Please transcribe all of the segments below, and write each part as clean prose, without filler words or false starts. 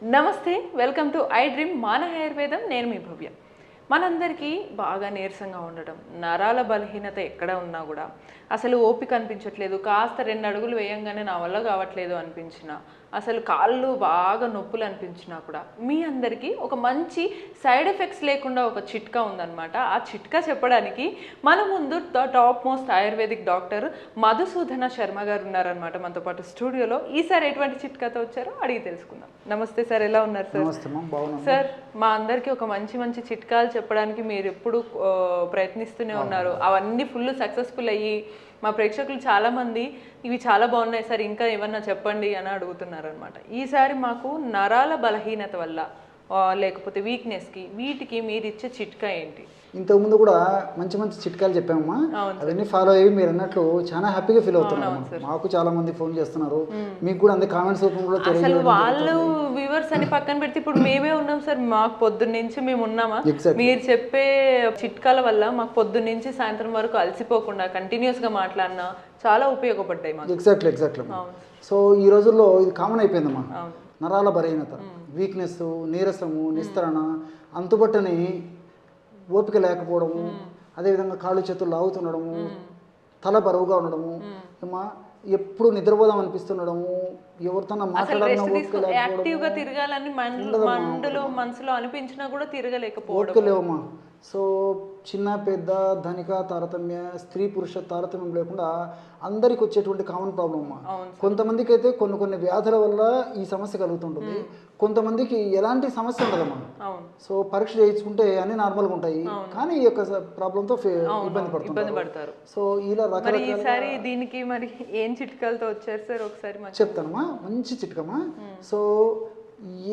నమస్తే, welcome to I dream మాన ఆయుర్వేదం. నేను మీ భవ్య. మనందరికీ బాగా నీరసంగా ఉండడం, నరాల బలహీనత ఎక్కడ ఉన్నా కూడా అసలు ఓపిక అనిపించట్లేదు, కాస్త 2 అడుగులు వేయంగానే నా వల్ల కావట్లేదు అనిపించిన, అసలు కాళ్ళు బాగా నొప్పులు అనిపించినా కూడా మీ అందరికీ ఒక మంచి సైడ్ ఎఫెక్ట్స్ లేకుండా ఒక చిట్కా ఉందన్నమాట. ఆ చిట్కా చెప్పడానికి మన ముందు top most ayurvedic doctor Madhusudana Sharma గారు ఉన్నారనమాట మనతో పాటు స్టూడియోలో. ఈసారి ఎటువంటి చిట్కాతో వచ్చారో అడిగి తెలుసుకుందాం. నమస్తే సార్, ఎలా ఉన్నారు సార్? సార్, మా అందరికీ ఒక మంచి చిట్కాలు చెప్పడానికి మీరు ఎప్పుడు ప్రయత్నిస్తూనే ఉన్నారు. అవన్నీ ఫుల్ సక్సెస్ఫుల్ అయ్యి మా ప్రేక్షకులు చాలామంది ఇవి చాలా బాగున్నాయి సార్, ఇంకా ఏమన్నా చెప్పండి అని అడుగుతున్నారు అనమాట. ఈసారి మాకు నరాల బలహీనత వల్ల లేకపోతే వీక్నెస్కి వీటికి మీరు ఇచ్చే చిట్కా ఏంటి? ఇంతకుముందు కూడా మంచి చిట్కాలు చెప్పామమ్మా. అవన్నీ ఫాలో అయ్యి మీరు అన్నట్లు చాలా హ్యాపీగా ఫీల్ అవుతున్నారు. మాకు చాలా మంది ఫోన్ చేస్తున్నారు, మీకు కూడా అంతే కామెంట్స్ రూపంలో అసలు వాళ్ళు వ్యూవర్స్ అని పక్కన పెడితే ఇప్పుడు మేమే ఉన్నాం సార్. మాకు పొద్దున్న నుంచి మేము ఉన్నామా, మీరు చెప్పే చిట్కాల వల్ల మాకు పొద్దున్న నుంచి సాయంత్రం వరకు అలసిపోకుండా కంటిన్యూస్ గా మాట్లాడినా చాలా ఉపయోగపడ్డాయి మాకు. ఎగ్జాక్ట్లీ. సో ఈ రోజుల్లో ఇది కామన్ అయిపోయిందమ్మా. నరాల బలహీనత, వీక్నెస్, నీరసము, నిస్తరణ, అంతుబట్టని ఓపిక లేకపోవడము, అదేవిధంగా కాళ్ళు చేతులు లాగుతుండడము, తల బరువుగా ఉండడము, ఎప్పుడు నిద్రపోదాం అనిపిస్తుండడము, ఎవరితోన్నా మాట్లాడాలన్నా యాక్టివ్గా తిరగాలని మనసులో అనిపించినా కూడా తిరగలేకపోవడం. ఓపిక లేవమ్మా. సో చిన్న పెద్ద ధనిక తారతమ్య, స్త్రీ పురుష తారతమ్యం లేకుండా అందరికి వచ్చేటువంటి కామన్ ప్రాబ్లం అమ్మా. కొంతమందికి అయితే కొన్ని వ్యాధుల వల్ల ఈ సమస్య కలుగుతుంటుంది, కొంతమందికి ఎలాంటి సమస్య ఉండదమ్మా. సో పరీక్ష చేయించుకుంటే అన్ని నార్మల్గా ఉంటాయి, కానీ ఈ యొక్క ప్రాబ్లంతో ఇబ్బంది పడతారు. సో ఇలా రకరకాల దీనికి మరి ఏం చిట్కాలతో వచ్చారు సార్? ఒకసారి చెప్తానమ్మా. మంచి చిట్కమ్మా. సో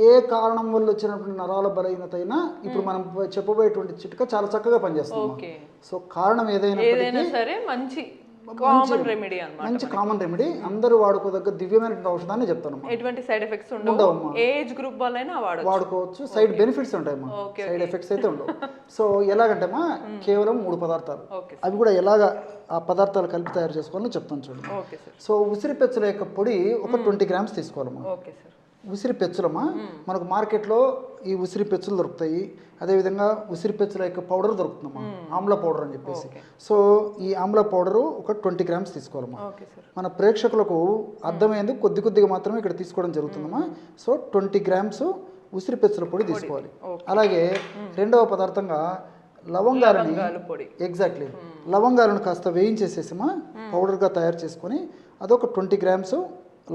ఏ కారణం వల్ల వచ్చినటువంటి నరాల బలహీనత అయినా ఇప్పుడు మనం చెప్పబోయేటువంటి చిట్కా చాలా చక్కగా పనిచేస్తుంది. సో కారణం ఏదైనా సరే మంచి కామన్ రెమెడీ, అందరూ వాడుకోదగ్గ దివ్యమైనటువంటి ఔషధాన్ని చెప్తాను. ఎటువంటి సైడ్ ఎఫెక్ట్స్ ఉండవు, ఏజ్ గ్రూప్ వాళ్ళైనా వాడుకోవచ్చు. సైడ్ బెనిఫిట్స్ ఉంటాయమ్మా, సైడ్ ఎఫెక్ట్స్ అయితే ఉండవు. సో ఎలాగంటేమా కేవలం 3 పదార్థాలు, అవి కూడా ఎలాగ ఆ పదార్థాలు కలిపి తయారు చేసుకోవాలని చెప్తాను చూడండి. సో ఉసిరి పెచ్చుల యొక్క పొడి ఒక 20 గ్రామ్స్ తీసుకోవాలమ్మా. ఉసిరి పెచ్చులమ్మా, మనకు మార్కెట్లో ఈ ఉసిరి పెచ్చులు దొరుకుతాయి, అదేవిధంగా ఉసిరి పెచ్చుల యొక్క పౌడర్ దొరుకుతుందమ్మా, ఆమ్ల పౌడర్ అని చెప్పేసి. సో ఈ ఆమ్ల పౌడరు ఒక 20 గ్రామ్స్ తీసుకోవాలమ్మా. మన ప్రేక్షకులకు అర్థమైంది కొద్దిగా మాత్రమే ఇక్కడ తీసుకోవడం జరుగుతుందమ్మా. సో 20 గ్రామ్స్ ఉసిరి పెచ్చుల పొడి తీసుకోవాలి. అలాగే రెండవ పదార్థంగా లవంగాలని, ఎగ్జాక్ట్లీ లవంగాలను కాస్త వేయించేసేసిమా పౌడర్గా తయారు చేసుకొని అదొక 20 గ్రామ్స్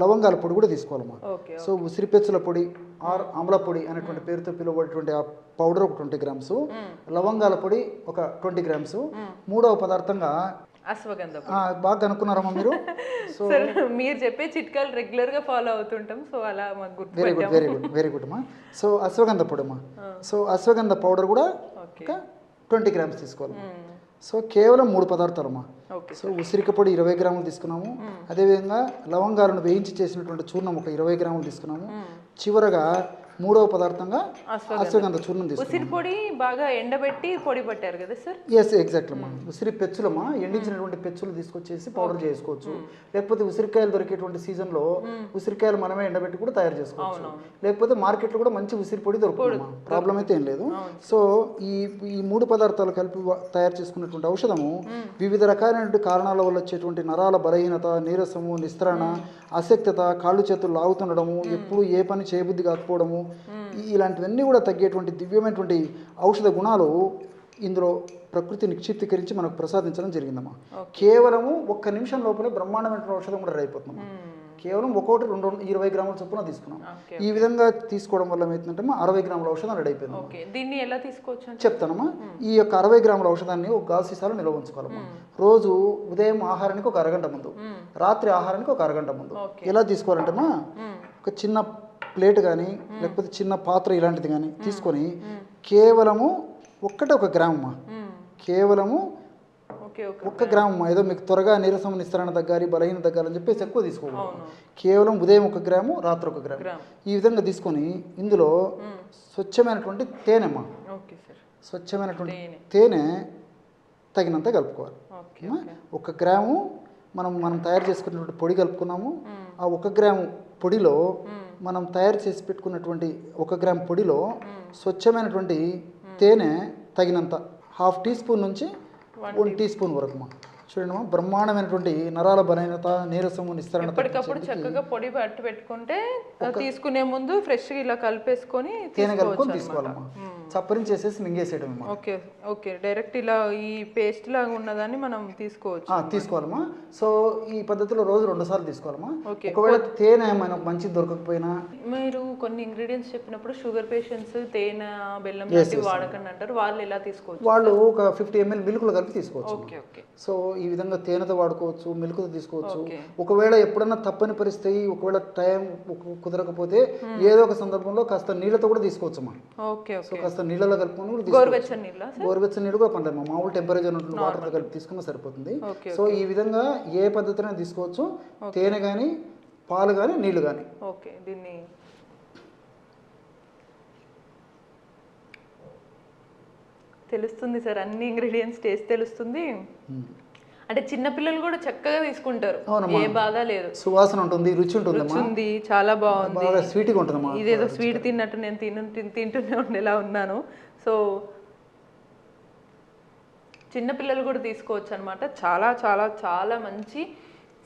లవంగాల పొడి కూడా తీసుకోవాలమ్మా. సో ఉసిరి పెచ్చుల పొడి ఆర్ ఆమ్ల పొడి అనేటువంటి పేరుతో పిలువబడేటువంటి ఆ పౌడర్ ఒక 20 గ్రామ్స్, లవంగాల పొడి ఒక 20 గ్రామ్స్. మూడవ పదార్థంగా అశ్వగంధ. బాగా కనుక్కున్నారమ్మా మీరు. సో మీరు చెప్పే చిట్కాలు రెగ్యులర్ గా ఫాలో అవుతుంటాం, సో అలా మాకు వెరీ గుడ్ అమ్మా. సో అశ్వగంధ పొడి అమ్మా. సో అశ్వగంధ పౌడర్ కూడా ఒక 20 గ్రామ్స్ తీసుకోవాలి. సో కేవలం 3 పదార్థాలమ్మా. సో ఉసిరిక పొడి 20 గ్రాములు తీసుకున్నాము, అదేవిధంగా లవంగాలను వేయించి చేసినటువంటి చూర్ణం ఒక 20 గ్రాములు తీసుకున్నాము. చివరగా మూడవ పదార్థంగా అశ్వగంధ చూర్ణం తీసుకున్నాము. ఉసిరి పొడి బాగా ఎండబెట్టి పొడి పట్టారు కదా సార్? ఎస్, ఎగ్జాక్ట్లీ అమ్మా. ఉసిరి పెచ్చులమ్మా, ఎండించినటువంటి పెచ్చులు తీసుకొచ్చేసి పౌడర్ చేసుకోవచ్చు, లేకపోతే ఉసిరికాయలు దొరికేటువంటి సీజన్లో ఉసిరికాయలు మనమే ఎండబెట్టి కూడా తయారు చేసుకోవచ్చు, లేకపోతే మార్కెట్లో కూడా మంచి ఉసిరి పొడి దొరుకుతుంది, ప్రాబ్లం అయితే ఏం లేదు. సో ఈ 3 పదార్థాలు కలిపి తయారు చేసుకున్నటువంటి ఔషధము వివిధ రకాలైనటువంటి కారణాల వల్ల వచ్చేటువంటి నరాల బలహీనత, నీరసము, నిస్తరణ, అశక్తత, కాళ్ళు చేతులు లాగుతుండడము, ఎప్పుడు ఏ పని చేయబుద్ధి కాకపోవడము, ఇలాంటివన్నీ కూడా తగ్గేటువంటి దివ్యమైనటువంటి ఔషధ గుణాలు ఇందులో ప్రకృతి నిక్షిప్తీకరించి మనకు ప్రసాదించడం జరిగిందమ్మా. కేవలము 1 నిమిషం లోపలే బ్రహ్మాండమైన ఔషధం కూడా రెడీ అయిపోతుందమ్మా. కేవలం 20 గ్రాముల చొప్పున తీసుకున్నాం. ఈ విధంగా తీసుకోవడం వల్ల ఏమవుతుందంటే 60 గ్రాముల ఔషధం రెడీ అయిపోయింది. దీన్ని ఎలా తీసుకోవచ్చు చెప్తానమ్మా. ఈ యొక్క 60 గ్రాముల ఔషధాన్ని ఒక గాజు సీసాలో నిల్వ ఉంచుకోవాలమ్మా. రోజు ఉదయం ఆహారానికి ఒక అరగంట ముందు, రాత్రి ఆహారానికి ఒక అరగంట ముందు. ఎలా తీసుకోవాలంటేమా ఒక చిన్న ప్లేట్ కానీ లేకపోతే చిన్న పాత్ర ఇలాంటిది కానీ తీసుకొని కేవలము ఒక గ్రామమ్మా, కేవలము 1 గ్రామమ్మా. ఏదో మీకు త్వరగా నీరసం నిస్తరణ తగ్గాలి, బలహీన తగ్గాలని చెప్పేసి ఎక్కువ తీసుకోకూడదు. కేవలం ఉదయం 1 గ్రాము, రాత్రి 1 గ్రాము. ఈ విధంగా తీసుకొని ఇందులో స్వచ్ఛమైనటువంటి తేనెమ్మా, స్వచ్ఛమైనటువంటి తేనె తగినంత కలుపుకోవాలి. 1 గ్రాము మనం తయారు చేసుకున్నటువంటి పొడి కలుపుకున్నాము. ఆ 1 గ్రాము పొడిలో మనం తయారు చేసి పెట్టుకున్నటువంటి 1 గ్రామ్ పొడిలో స్వచ్ఛమైనటువంటి తేనె తగినంత 1/2 టీ స్పూన్ నుంచి 1 టీ స్పూన్ వరకు చూడండి బ్రహ్మాండమైనటువంటి నరాల బలహీనత, నీరసము, నిస్తరణ ఎప్పటికప్పుడు చక్కగా పొడి పట్టి పెట్టుకుంటే తీసుకునే ముందు ఫ్రెష్గా ఇలా కలిపేసుకొని తేనె కలుపుకొని తీసుకోవాలమ్మా. చప్పరించేసేసి మింగేసేయడం. ఓకే ఓకే, డైరెక్ట్ ఇలా ఈ పేస్ట్ లాగా ఉన్నదాన్ని మనం తీసుకోవాలమ్మా. సో ఈ పద్ధతిలో రోజు 2 సార్లు తీసుకోవాలమ్మా. ఒకవేళ తేనె మనకు మంచి దొరకకపోయినా, మీరు కొన్ని ఇంగ్రీడియంట్స్ చెప్పినప్పుడు షుగర్ పేషెంట్స్ తేనె, బెల్లం లాంటివి వాడకండి అంటారు, వాళ్ళు ఎలా తీసుకోవచ్చు? వాళ్ళు ఒక 50 ml మిల్క్లో కలిపి తీసుకోవచ్చు. Okay okay. సో ఈ విధంగా తేనెతో వాడుకోవచ్చు, మిల్క్తో తీసుకోవచ్చు. ఒకవేళ ఎప్పుడన్నా తప్పని పరిస్థితి, ఒకవేళ టైం కుదరకపోతే ఏదో ఒక సందర్భంలో కాస్త నీళ్ళతో కూడా తీసుకోవచ్చు అమ్మా. ఓకే. సో కాస్త నీళ్ళలో కలుపుకొని గోరువెచ్చని నీళ్ళు కూడా పర్లేదు, మామూలు టెంపరేచర్ ఉన్నటువంటి వాటర్తో కలిపి తీసుకున్నా సరిపోతుంది. సో ఈ విధంగా ఏ పద్ధతిలో తీసుకోవచ్చు, తేనె కానీ, పాలు కానీ, నీళ్లు కానీ. ఓకే, దీన్ని తెలుస్తుంది సార్, అన్ని ఇంగ్రీడియంట్స్ టేస్ట్ తెలుస్తుంది. అంటే చిన్నపిల్లలు కూడా చక్కగా తీసుకుంటారు, ఏ బాధ లేదు. సువాసన ఉంటుంది, రుచి ఉంటుంది, చాలా బాగుంది, స్వీట్గా ఉంటుంది. ఇదేదో స్వీట్ తిన్నట్టు నేను తింటూనే ఉండేలా ఉన్నాను. సో చిన్నపిల్లలు కూడా తీసుకోవచ్చు అనమాట. చాలా చాలా చాలా మంచి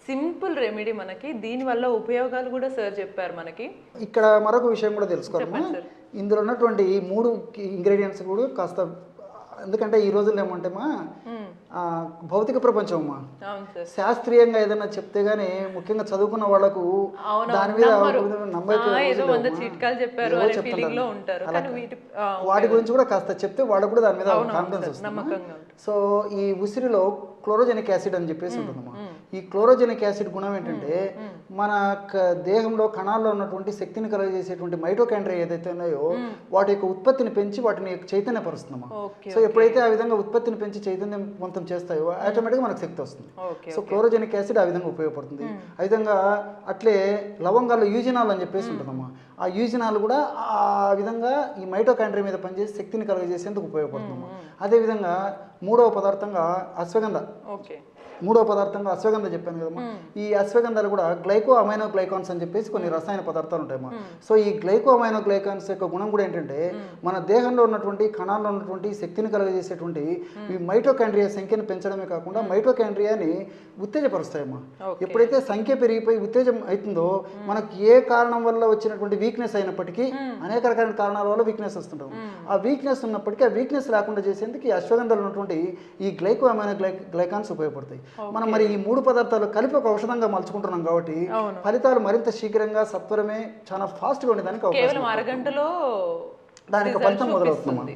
సింపుల్ రెమెడీ మనకి. దీనివల్ల ఉపయోగాలు కూడా సార్ చెప్పారు మనకి. ఇక్కడ మరొక విషయం కూడా తెలుసుకోవాలి, ఇందులో ఉన్నటువంటి 3 ఇంగ్రీడియంట్స్ కూడా కాస్త, ఎందుకంటే ఈ రోజుల్లో ఏమంటేమా భౌతిక ప్రపంచం అమ్మా, శాస్త్రీయంగా ఏదైనా చెప్తే గానీ ముఖ్యంగా చదువుకున్న వాళ్ళకు దాని మీద వాటి గురించి కూడా కాస్త చెప్తే వాళ్ళకు కూడా దాని మీద కాన్ఫిడెన్స్ వస్తుంది. సో ఈ ఉసిరిలో క్లోరోజెనిక్ యాసిడ్ అని చెప్పేసి ఉంటుందమ్మా. ఈ క్లోరోజెనిక్ యాసిడ్ గుణం ఏంటంటే మన దేహంలో కణాల్లో ఉన్నటువంటి శక్తిని కలుగజేసేటువంటి మైటోకాండ్రియా ఏదైతే ఉన్నాయో వాటి యొక్క ఉత్పత్తిని పెంచి వాటిని చైతన్యపరుస్తుందమ్మా. సో ఎప్పుడైతే ఆ విధంగా ఉత్పత్తిని పెంచి చైతన్యవంతం చేస్తాయో ఆటోమేటిక్గా మనకు శక్తి వస్తుంది. సో క్లోరోజెనిక్ యాసిడ్ ఆ విధంగా ఉపయోగపడుతుంది. ఆ విధంగా అట్లే లవంగాల్లో యూజినాల్ అని చెప్పేసి ఉంటుందమ్మా. ఆ యూజినాల్ కూడా ఆ విధంగా ఈ మైటోకాండ్రియా మీద పనిచేసి శక్తిని కలుగజేసేందుకు ఉపయోగపడుతుందమ్మా. అదేవిధంగా మూడవ పదార్థంగా అశ్వగంధ. చెప్పాను కదమ్మా. ఈ అశ్వగంధాలు కూడా గ్లైకో అమైనో గ్లైకాన్స్ అని చెప్పేసి కొన్ని రసాయన పదార్థాలు ఉంటాయమ్మా. సో ఈ గ్లైకో అమైనో గ్లైకాన్స్ యొక్క గుణం కూడా ఏంటంటే మన దేహంలో ఉన్నటువంటి కణాల్లో ఉన్నటువంటి శక్తిని కలుగజేసేటువంటి ఈ మైటోకాండ్రియా సంఖ్యను పెంచడమే కాకుండా మైటోకాండ్రియాని ఉత్తేజపరుస్తాయమ్మా. ఎప్పుడైతే సంఖ్య పెరిగిపోయి ఉత్తేజం అవుతుందో మనకు ఏ కారణం వల్ల వచ్చినటువంటి వీక్నెస్ అయినప్పటికీ, అనేక రకాల కారణాల వల్ల వీక్నెస్ వస్తుంటాం, ఆ వీక్నెస్ ఉన్నప్పటికీ ఆ వీక్నెస్ లేకుండా చేసేందుకు ఈ అశ్వగంధాలు ఉన్నటువంటి ఈ గ్లైకో అమైనో గ్లైకాన్స్ ఉపయోగపడతాయి. మనం మరి ఈ 3 పదార్థాలు కలిపి ఒక ఔషధంగా మలుచుకుంటున్నాం కాబట్టి ఫలితాలు మరింత శీఘ్రంగా, సత్వరమే, చాలా ఫాస్ట్ గా ఉండేదానికి కేవలం అరగంటలో దానికి ఫలితం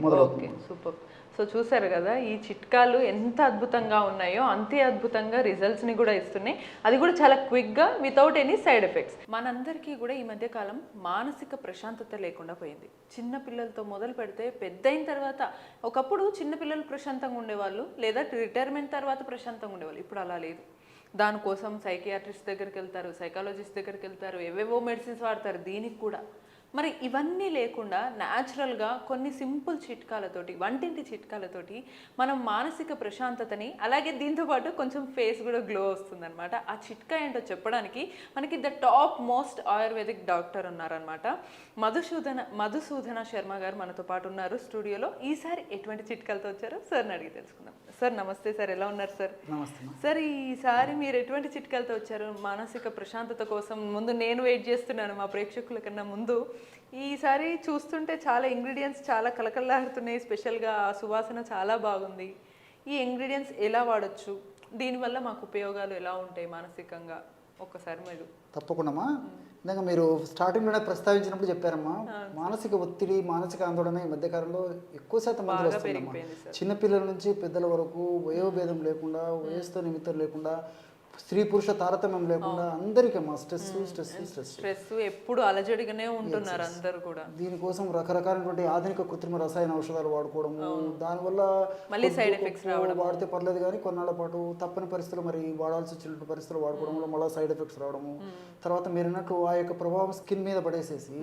మొదలవుతుంది. సూపర్. సో చూసారు కదా, ఈ చిట్కాలు ఎంత అద్భుతంగా ఉన్నాయో అంతే అద్భుతంగా రిజల్ట్స్ని కూడా ఇస్తున్నాయి. అది కూడా చాలా క్విక్గా, వితౌట్ ఎనీ సైడ్ ఎఫెక్ట్స్. మనందరికీ కూడా ఈ మధ్య కాలం మానసిక ప్రశాంతత లేకుండా పోయింది. చిన్న పిల్లలతో మొదలు పెడితే పెద్ద అయిన తర్వాత, ఒకప్పుడు చిన్నపిల్లలు ప్రశాంతంగా ఉండేవాళ్ళు, లేదా రిటైర్మెంట్ తర్వాత ప్రశాంతంగా ఉండేవాళ్ళు. ఇప్పుడు అలా లేదు. దానికోసం సైకియాట్రిస్ట్ దగ్గరికి వెళ్తారు, సైకాలజిస్ట్ దగ్గరికి వెళ్తారు, ఏవేవో మెడిసిన్స్ వాడతారు దీనికి కూడా. మరి ఇవన్నీ లేకుండా న్యాచురల్గా కొన్ని సింపుల్ చిట్కాలతోటి, వంటింటి చిట్కాలతోటి మనం మానసిక ప్రశాంతతని, అలాగే దీంతోపాటు కొంచెం ఫేస్ కూడా గ్లో వస్తుందన్నమాట. ఆ చిట్కా ఏంటో చెప్పడానికి మనకి the top most ayurvedic doctor ఉన్నారనమాట. మధుసూదన శర్మ గారు మనతో పాటు ఉన్నారు స్టూడియోలో. ఈసారి ఎటువంటి చిట్కాలతో వచ్చారో సార్ని అడిగి తెలుసుకుందాం. సార్ నమస్తే సార్, ఎలా ఉన్నారు సార్? సార్ ఈసారి మీరు ఎటువంటి చిట్కాలతో వచ్చారు మానసిక ప్రశాంతత కోసం? ముందు నేను వెయిట్ చేస్తున్నాను మా ప్రేక్షకుల కన్నా ముందు. ఈసారి చూస్తుంటే చాలా ఇంగ్రీడియంట్స్ చాలా కలకల్లాడుతున్నాయి, స్పెషల్గా సువాసన చాలా బాగుంది. ఈ ఇంగ్రీడియంట్స్ ఎలా వాడచ్చు, దీనివల్ల మాకు ఉపయోగాలు ఎలా ఉంటాయి మానసికంగా, ఒక్కసారి మీరు. తప్పకుండా ఇందాక మీరు స్టార్టింగ్లోనే ప్రస్తావించినప్పుడు చెప్పారమ్మా, మానసిక ఒత్తిడి, మానసిక ఆందోళన ఈ మధ్యకాలంలో ఎక్కువ శాతం మంది వస్తుందమ్మా. చిన్నపిల్లల నుంచి పెద్దల వరకు వయోభేదం లేకుండా, వయసుతో నిమిత్తం లేకుండా, స్త్రీ పురుష తారతమ్యం లేకుండా అందరికీ స్ట్రెస్ ఎప్పుడు అలజడిగానే ఉంటున్నారు అందరూ కూడా. దీనికోసం రకరకాలైనటువంటి ఆధునిక కృత్రిమ రసాయన ఔషధాలు వాడుకోవడము, దానివల్ల మళ్ళీ సైడ్ ఎఫెక్ట్స్ రావడం, వాడితే పర్లేదు కానీ కొన్నాళ్ళ పాటు తప్పని పరిస్థితులు, మరి వాడాల్సి వచ్చినటువంటి పరిస్థితులు వాడుకోవడం వల్ల మళ్ళీ సైడ్ ఎఫెక్ట్స్ రావడము, తర్వాత మీరు అన్నట్లు ఆ యొక్క ప్రభావం స్కిన్ మీద పడేసేసి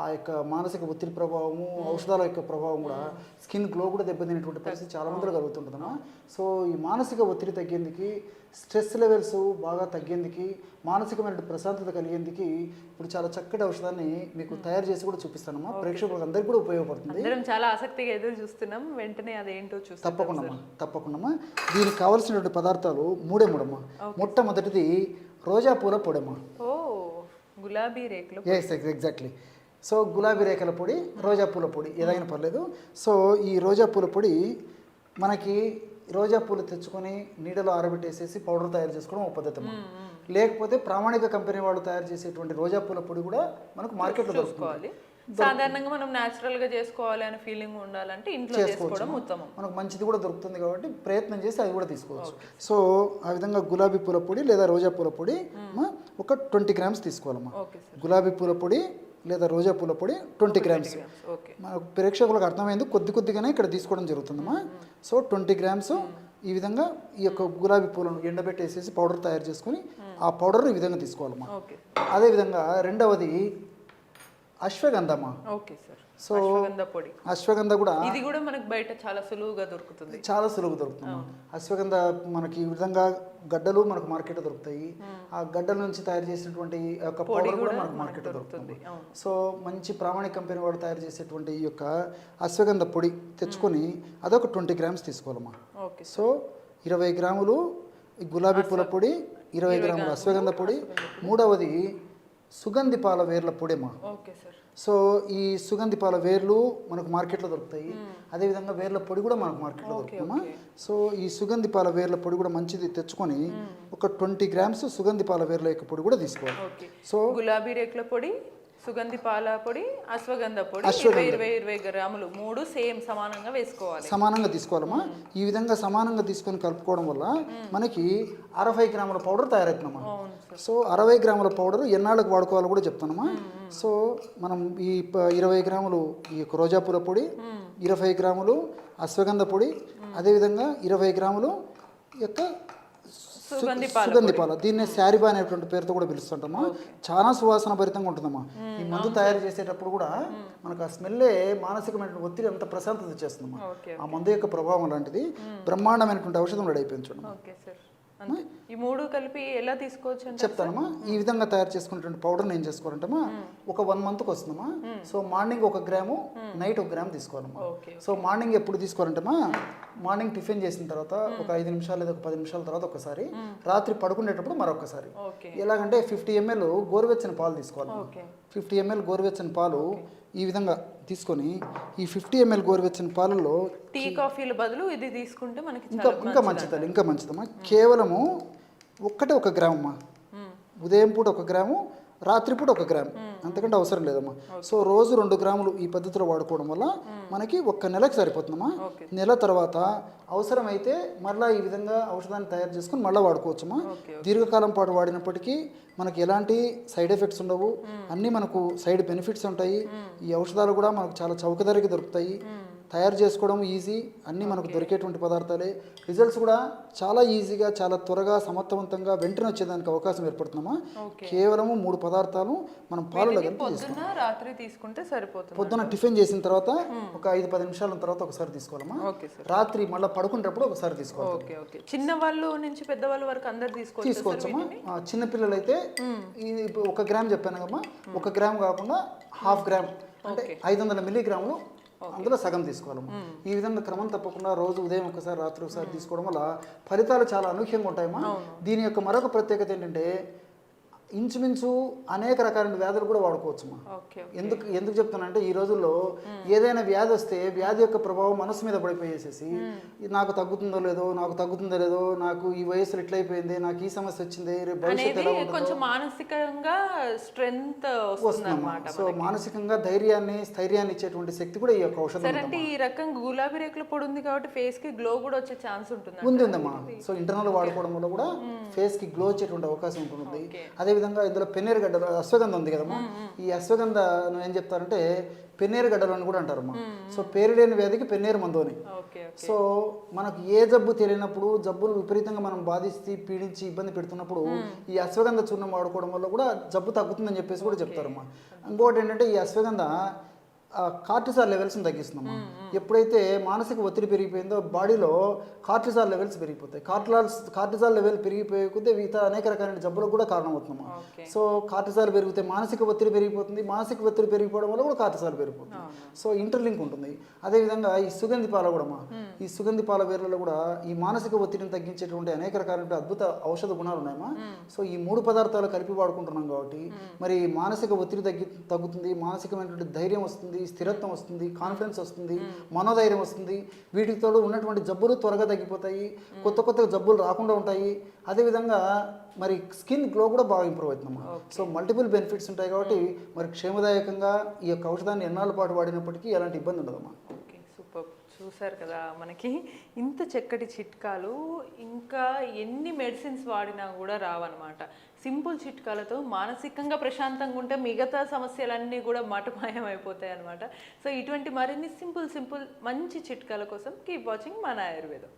ఆ యొక్క మానసిక ఒత్తిడి ప్రభావము, ఔషధాల యొక్క ప్రభావం కూడా స్కిన్ గ్లో కూడా దెబ్బతినేటువంటి పరిస్థితి చాలా మందిలో కలుగుతుంటుందమ్మా. సో ఈ మానసిక ఒత్తిడి తగ్గేందుకు స్ట్రెస్ లెవెల్స్ బాగా తగ్గేందుకు, మానసికమైన ప్రశాంతత కలిగేందుకు ఇప్పుడు చాలా చక్కటి ఔషధాన్ని మీకు తయారు చేసి కూడా చూపిస్తానమ్మా. ప్రేక్షకులకు అందరికీ కూడా ఉపయోగపడుతుంది. అందరం చాలా ఆసక్తిగా ఎదురు చూస్తున్నాం, వెంటనే అదేంటో చూస్తాం. తప్పకుండా దీనికి కావాల్సినటువంటి పదార్థాలు మూడమ్మా. మొట్టమొదటిది రోజా పూల పొడమ్మా. ఓ, గులాబీ రేకులు. ఎగ్జాక్ట్లీ. సో గులాబీ రేఖల పొడి, రోజా పూల పొడి ఏదైనా పర్లేదు. సో ఈ రోజా పూల పొడి మనకి రోజా పూలు తెచ్చుకొని నీడలో ఆరబెట్టేసేసి పౌడర్ తయారు చేసుకోవడం ఒక పద్ధతి. లేకపోతే ప్రామాణిక కంపెనీ వాళ్ళు తయారు చేసేటువంటి రోజా పూల పొడి కూడా మనకు మార్కెట్లో దొరుకుతుంది. సాధారణంగా మనం న్యాచురల్ గా చేసుకోవాలి అనే ఫీలింగ్ ఉండాలంటే ఇంట్లో చేసుకోవడం ఉత్తమం. మనకు మంచిది కూడా దొరుకుతుంది కాబట్టి ప్రయత్నం చేసి అది కూడా తీసుకోవచ్చు. సో ఆ విధంగా గులాబీ పూల పొడి లేదా రోజా పూల పొడి ఒక 20 గ్రామ్స్ తీసుకోవాలమ్మా. గులాబీ పూల పొడి లేదా రోజా పూల పొడి 20 గ్రామ్స్. మన ప్రేక్షకులకు అర్థమైంది, కొద్దిగానే ఇక్కడ తీసుకోవడం జరుగుతుందమ్మా. సో 20 గ్రామ్స్ ఈ విధంగా ఈ యొక్క గులాబీ పూలను ఎండబెట్టేసేసి పౌడర్ తయారు చేసుకొని ఆ పౌడర్ ఈ విధంగా తీసుకోవాలమ్మా. అదేవిధంగా రెండవది అశ్వగంధమా. Okay sir. సో అశ్వగంధ కూడా ఇది కూడా మనకు బయట చాలా సులువుగా దొరుకుతుంది. అశ్వగంధ మనకి ఈ విధంగా గడ్డలు మనకు మార్కెట్లో దొరుకుతాయి. ఆ గడ్డల నుంచి తయారు చేసినటువంటి యొక్క పౌడర్ కూడా మనకు మార్కెట్లో దొరుకుతుంది. సో మంచి ప్రామాణిక కంపెనీ వాడు తయారు చేసేటువంటి ఈ యొక్క అశ్వగంధ పొడి తెచ్చుకొని అదొక 20 గ్రామ్స్ తీసుకోవాలమ్మా. సో 20 గ్రాములు గులాబీ పూల పొడి, 20 గ్రాములు అశ్వగంధ పొడి. మూడవది సుగంధి పాల వేర్ల పొడిమా. సో ఈ సుగంధి పాల వేర్లు మనకు మార్కెట్లో దొరుకుతాయి. అదేవిధంగా వేర్ల పొడి కూడా మనకు మార్కెట్లో దొరుకుతామా. సో ఈ సుగంధి పాల వేర్ల పొడి కూడా మంచిది తెచ్చుకొని ఒక 20 గ్రామ్స్ సుగంధి పాల వేర్ల యొక్క పొడి కూడా తీసుకోవాలి. సో గులాబీ రేకుల పొడి, సుగంధి పాల పొడి, అశ్వగంధ పొడి 20 గ్రాములు మూడు సేమ్ సమానంగా వేసుకోవాలి. సమానంగా తీసుకోవాలమ్మా. ఈ విధంగా సమానంగా తీసుకొని కలుపుకోవడం వల్ల మనకి 60 గ్రాముల పౌడర్ తయారవుతుందమ్మా. సో 60 గ్రాముల పౌడర్ ఎన్నాళ్ళకు వాడుకోవాలో కూడా చెప్తానమ్మా. సో మనం ఈ 20 గ్రాములు ఈ యొక్క రోజా పూల పొడి, 20 గ్రాములు అశ్వగంధ పొడి, అదేవిధంగా 20 గ్రాములు యొక్క సుగంధి పాల, దీన్ని శారిబా అనేటువంటి పేరుతో కూడా పిలుస్తుంటామా. చాలా సువాసన భరితంగా ఉంటుందమ్మా. ఈ మందు తయారు చేసేటప్పుడు కూడా మనకు ఆ స్మెల్లే మానసికమైనటువంటి ఒత్తిడి అంత ప్రశాంతత చేస్తుందమ్మా. ఆ మందు యొక్క ప్రభావం అలాంటిది. బ్రహ్మాండమైనటువంటి ఔషధం రెడీ అయిపోయింది చూడండి. ఈ మూడు కలిపి ఎలా తీసుకోవచ్చు చెప్తానమ్మా. ఈ విధంగా తయారు చేసుకున్నటువంటి పౌడర్ని ఏం చేసుకోవాలంటమ్మా, ఒక 1 మంత్కి వస్తుందమ్మా. So morning 1 gram, night 1 gram తీసుకోవాలమ్మా. సో మార్నింగ్ ఎప్పుడు తీసుకోవాలంటమ్మా, మార్నింగ్ టిఫిన్ చేసిన తర్వాత ఒక 5 నిమిషాలు లేదా ఒక 10 నిమిషాల తర్వాత ఒకసారి, రాత్రి పడుకునేటప్పుడు మరొకసారి. ఎలాగంటే 50 ml గోరువెచ్చని పాలు తీసుకోవాలి. 50 ml గోరువెచ్చని పాలు ఈ విధంగా తీసుకొని ఈ 50 ml గోరువెచ్చని పాలలో టీ కాఫీల బదులు ఇది తీసుకుంటే మనకి ఇంకా మంచిదమ్మా. కేవలము 1 గ్రామ్ అమ్మా. ఉదయం పూట 1 గ్రాము, రాత్రిపూట 1 గ్రామ్, అంతకంటే అవసరం లేదమ్మా. సో రోజు 2 గ్రాములు ఈ పద్ధతిలో వాడుకోవడం వల్ల మనకి 1 నెలకు సరిపోతుందమ్మా. నెల తర్వాత అవసరమైతే మళ్ళీ ఈ విధంగా ఔషధాన్ని తయారు చేసుకుని మళ్ళీ వాడుకోవచ్చమ్మా. దీర్ఘకాలం పాటు వాడినప్పటికీ మనకి ఎలాంటి సైడ్ ఎఫెక్ట్స్ ఉండవు, అన్నీ మనకు సైడ్ బెనిఫిట్స్ ఉంటాయి. ఈ ఔషధాలు కూడా మనకు చాలా చౌక ధరకి దొరుకుతాయి. తయారు చేసుకోవడం ఈజీ, అన్నీ మనకు దొరికేటువంటి పదార్థాలే. రిజల్ట్స్ కూడా చాలా ఈజీగా, చాలా త్వరగా, సమర్థవంతంగా వెంటనే వచ్చేదానికి అవకాశం ఏర్పడుతుందమ్మా. కేవలము 3 పదార్థాలు మనం పాలలో రాత్రి తీసుకుంటే సరిపోతుంది. పొద్దున టిఫిన్ చేసిన తర్వాత ఒక 5-10 నిమిషాల తర్వాత ఒకసారి తీసుకోవాలమ్మా. రాత్రి మళ్ళీ పడుకునేటప్పుడు ఒకసారి తీసుకోవాలి. చిన్న వాళ్ళు నుంచి పెద్దవాళ్ళ వరకు అందరు తీసుకోవచ్చమ్మా. చిన్నపిల్లలు అయితే 1 గ్రామ్ చెప్పాను కమ్మా. 1 గ్రామ్ కాకుండా 1/2 గ్రామ్ అంటే 500 మిల్లీగ్రాములు అందులో సగం తీసుకోవాలమ్మా. ఈ విధంగా క్రమం తప్పకుండా రోజు ఉదయం ఒకసారి, రాత్రి ఒకసారి తీసుకోవడం వల్ల ఫలితాలు చాలా అనూహ్యంగా ఉంటాయమ్మా. దీని యొక్క మరొక ప్రత్యేకత ఏంటంటే ఇంచుమించు అనేక రకాలైన వ్యాధులు కూడా వాడుకోవచ్చమ్మా. ఎందుకు చెప్తానంటే ఈ రోజుల్లో ఏదైనా వ్యాధి వస్తే వ్యాధి యొక్క ప్రభావం మనసు మీద పడిపోయేసేసి నాకు తగ్గుతుందో లేదో, నాకు ఈ వయసులో ఇట్లయిపోయింది, నాకు ఈ సమస్య వచ్చింది, రేపు భవిష్యత్తు కొంచెం మానసికంగా స్ట్రెంగ్త్ వస్తుందన్నమాట. సో మానసికంగా ధైర్యాన్ని, స్థైర్యాన్ని ఇచ్చేటువంటి శక్తి కూడా ఈ యొక్క ఔషధం. అంటే ఈ రకం గులాబీ రేకుల పొడి ఉంది కాబట్టి ఫేస్ కి గ్లో కూడా వచ్చే ఛాన్స్ ఉందమ్మా. సో ఇంటర్నల్ వాడుకోవడం వల్ల కూడా ఫేస్ కి గ్లో వచ్చేటువంటి అవకాశం ఉంటుంది. అదే విధంగా ఇందులో పెన్నేరు గడ్డలు, అశ్వగంధ ఉంది కదమ్మా. ఈ అశ్వగంధ ఏం చెప్తారంటే పెన్నేరు గడ్డలు అని కూడా అంటారమ్మా. సో పేరు లేని వ్యాధికి పెన్నేరు మందు అని. సో మనకు ఏ జబ్బు తెలియనప్పుడు, జబ్బులు విపరీతంగా మనం బాధిస్తే, పీడించి, ఇబ్బంది పెడుతున్నప్పుడు ఈ అశ్వగంధ చూర్ణం వాడుకోవడం వల్ల కూడా జబ్బు తగ్గుతుందని చెప్పేసి కూడా చెప్తారమ్మా. ఇంకోటి ఏంటంటే ఈ అశ్వగంధ కార్టిసాల్ లెవెల్స్ని తగ్గిస్తున్నామా. ఎప్పుడైతే మానసిక ఒత్తిడి పెరిగిపోయిందో బాడీలో కార్టిసాల్ లెవెల్స్ పెరిగిపోతాయి. కార్టిసాల్ లెవెల్ పెరిగిపోయే కొద్దీ మిగతా అనేక రకాలైన జబ్బులకు కూడా కారణమవుతున్నామా. సో కార్టిసాల్ పెరిగితే మానసిక ఒత్తిడి పెరిగిపోతుంది, మానసిక ఒత్తిడి పెరిగిపోవడం వల్ల కూడా కార్టిసాల్ పెరిగిపోతుంది. సో ఇంటర్లింక్ ఉంటుంది. అదేవిధంగా ఈ సుగంధి పాల కూడా ఈ సుగంధి పాల వేర్లలో కూడా ఈ మానసిక ఒత్తిడిని తగ్గించేటువంటి అనేక రకాలైన అద్భుత ఔషధ గుణాలు ఉన్నాయమ్మా. సో ఈ 3 పదార్థాలు కలిపి వాడుకుంటున్నాం కాబట్టి మరి మానసిక ఒత్తిడి తగ్గుతుంది, మానసికమైనటువంటి ధైర్యం వస్తుంది, స్థిరత్వం వస్తుంది, కాన్ఫిడెన్స్ వస్తుంది, మనోధైర్యం వస్తుంది. వీటితో ఉన్నటువంటి జబ్బులు త్వరగా తగ్గిపోతాయి, కొత్త జబ్బులు రాకుండా ఉంటాయి. అదేవిధంగా మరి స్కిన్ గ్లో కూడా బాగా ఇంప్రూవ్ అవుతుందమ్మా. సో మల్టిపుల్ బెనిఫిట్స్ ఉంటాయి కాబట్టి మరి క్షేమదాయకంగా ఈ యొక్క ఔషధాన్ని ఎన్నాళ్ళ పాటు వాడినప్పటికీ ఎలాంటి ఇబ్బంది ఉండదమ్మా. చూసారు కదా, మనకి ఇంత చక్కటి చిట్కాలు ఇంకా ఎన్ని మెడిసిన్స్ వాడినా కూడా రావన్నమాట. సింపుల్ చిట్కాలతో మానసికంగా ప్రశాంతంగా ఉంటే మిగతా సమస్యలన్నీ కూడా మటుమాయం అయిపోతాయి అనమాట. సో ఇటువంటి మరిన్ని సింపుల్ మంచి చిట్కాల కోసం కీప్ వాచింగ్ మన ఆయుర్వేదం.